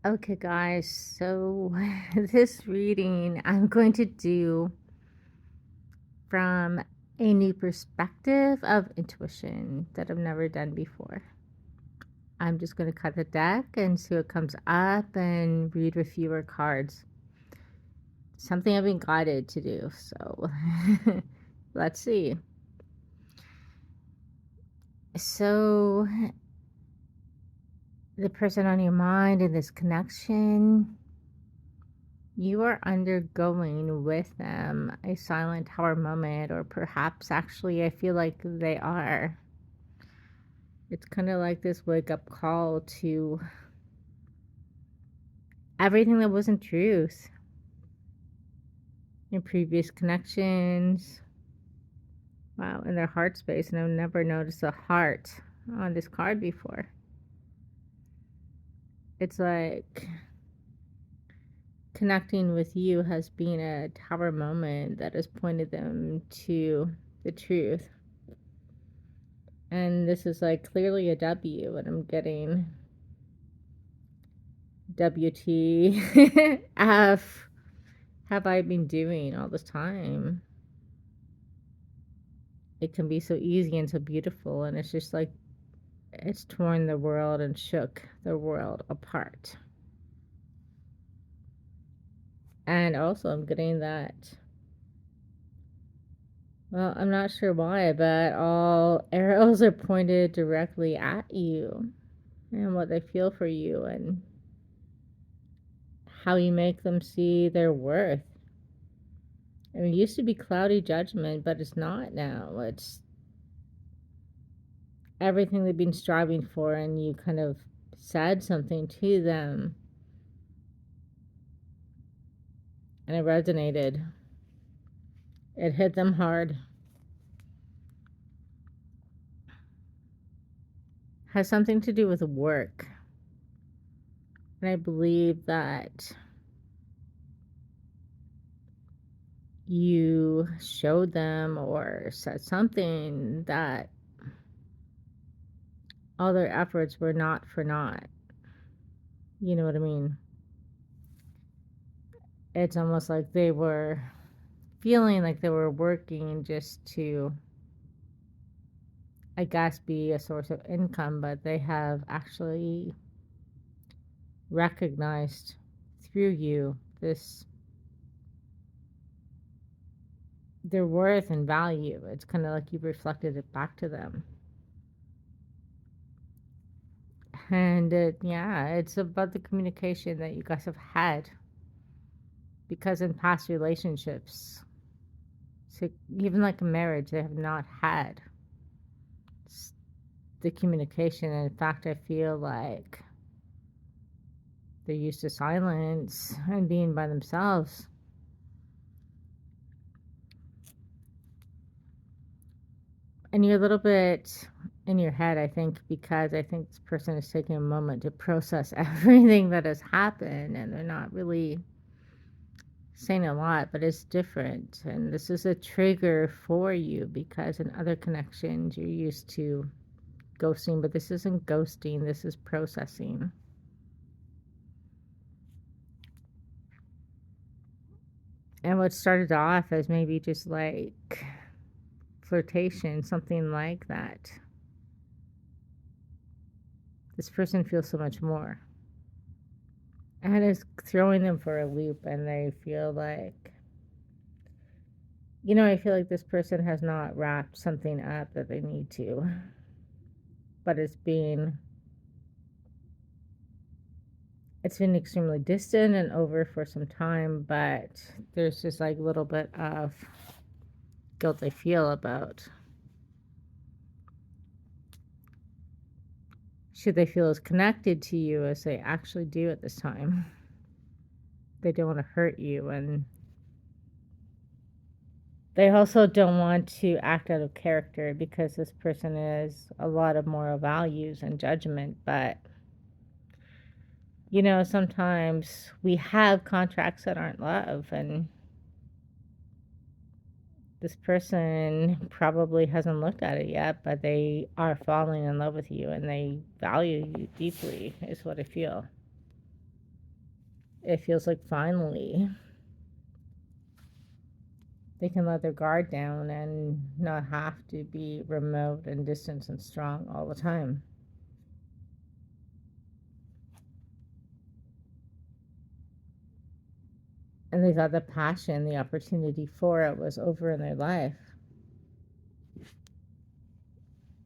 Okay, guys, so this reading I'm going to do from a new perspective of intuition that I've never done before. I'm just going to cut the deck and see what comes up and read with fewer cards. Something I've been guided to do, so let's see. So, the person on your mind in this connection, you are undergoing with them a silent tower moment, or perhaps actually, I feel like they are. It's kind of like this wake up call to everything that wasn't truth in previous connections. Wow, in their heart space, and I've never noticed a heart on this card before. It's like connecting with you has been a tower moment that has pointed them to the truth. And this is like clearly a W, and I'm getting WTF have I been doing all this time? It can be so easy and so beautiful, and it's just like it's torn the world and shook the world apart. And also, I'm getting that, well, I'm not sure why, but all arrows are pointed directly at you and what they feel for you and how you make them see their worth. I mean, it used to be cloudy judgment, but it's not now. It's everything they've been striving for, and you kind of said something to them, and it resonated. It hit them hard. Has something to do with work. And I believe that you showed them or said something that all their efforts were not for naught. You know what I mean? It's almost like they were feeling like they were working just to, I guess, be a source of income, but they have actually recognized through you this their worth and value. It's kind of like you've reflected it back to them. And yeah, it's about the communication that you guys have had. Because in past relationships, so even like a marriage, they have not had the communication. And in fact, I feel like they're used to silence and being by themselves. And you're a little bit in your head, I think, because I think this person is taking a moment to process everything that has happened, and they're not really saying a lot, but it's different. And this is a trigger for you because in other connections, you're used to ghosting, but this isn't ghosting, this is processing. And what started off as maybe just like flirtation, something like that, this person feels so much more. And it's throwing them for a loop, and they feel like, I feel like this person has not wrapped something up that they need to, but it's been extremely distant and over for some time, but there's just like a little bit of guilt they feel about, should they feel as connected to you as they actually do at this time. They don't want to hurt you, and they also don't want to act out of character because this person is a lot of moral values and judgment. But sometimes we have contracts that aren't love, and this person probably hasn't looked at it yet, but they are falling in love with you and they value you deeply, is what I feel. it feels like finally they can let their guard down and not have to be remote and distant and strong all the time. And they thought the passion, the opportunity for it was over in their life.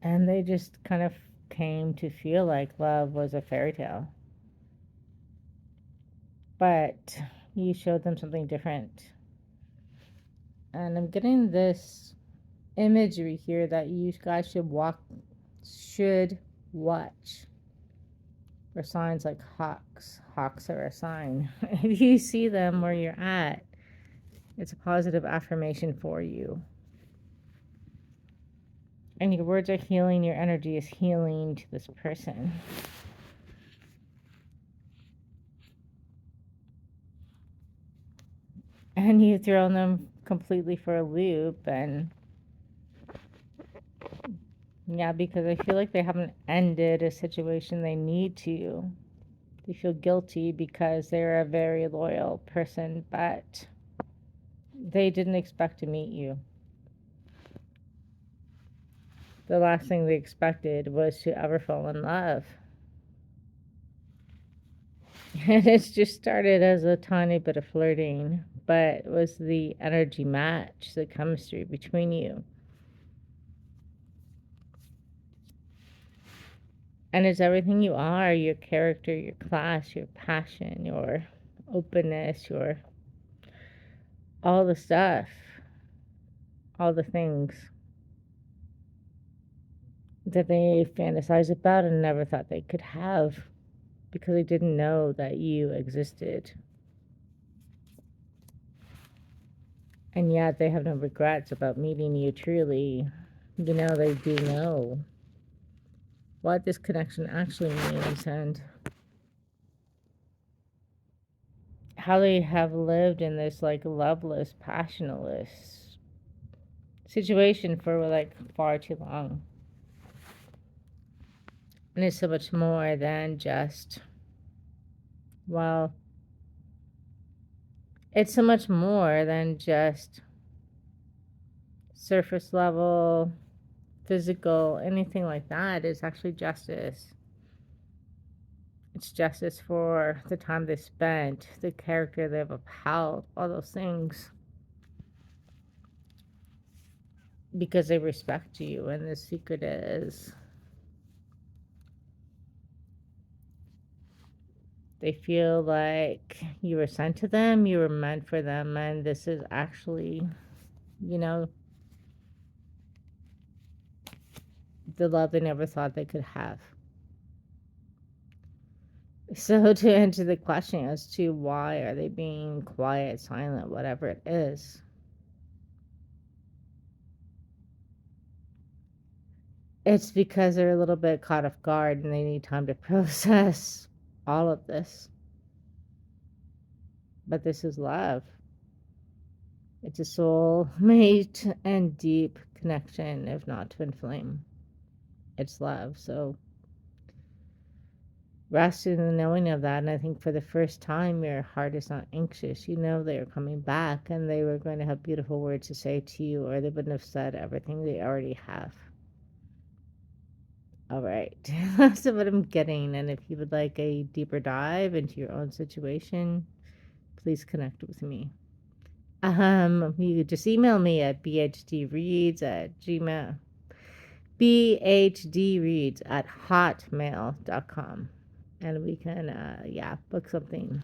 And they just kind of came to feel like love was a fairy tale. But you showed them something different. And I'm getting this imagery here that you guys should watch for signs like hawks. Hawks are a sign. If you see them where you're at, it's a positive affirmation for you. And your words are healing, your energy is healing to this person. And you've thrown them completely for a loop. And yeah, because I feel like they haven't ended a situation they need to. They feel guilty because they're a very loyal person, but they didn't expect to meet you. The last thing they expected was to ever fall in love. And it's just started as a tiny bit of flirting, but it was the energy match, the chemistry between you. And it's everything you are, your character, your class, your passion, your openness, your all the stuff, all the things that they fantasize about and never thought they could have because they didn't know that you existed. And yet they have no regrets about meeting you truly. You know, they do know what this connection actually means and how they have lived in this like loveless, passionless situation for like far too long. And it's so much more than just, well, it's so much more than just surface level, physical, anything like that. It's actually justice. It's justice for the time they spent, the character they've upheld, all those things. Because they respect you, and the secret is they feel like you were sent to them, you were meant for them, and this is actually, you know, the love they never thought they could have. So to answer the question as to why are they being quiet, silent, whatever it is, it's because they're a little bit caught off guard and they need time to process all of this. But this is love. It's a soul mate and deep connection, if not twin flame. It's love. So rest in the knowing of that. And I think for the first time, your heart is not anxious. You know they are coming back and they were going to have beautiful words to say to you, or they wouldn't have said everything they already have. All right. That's what I'm getting. And if you would like a deeper dive into your own situation, please connect with me. You could just email me at bhdreads at gmail bhdreads at hotmail.com, and we can book something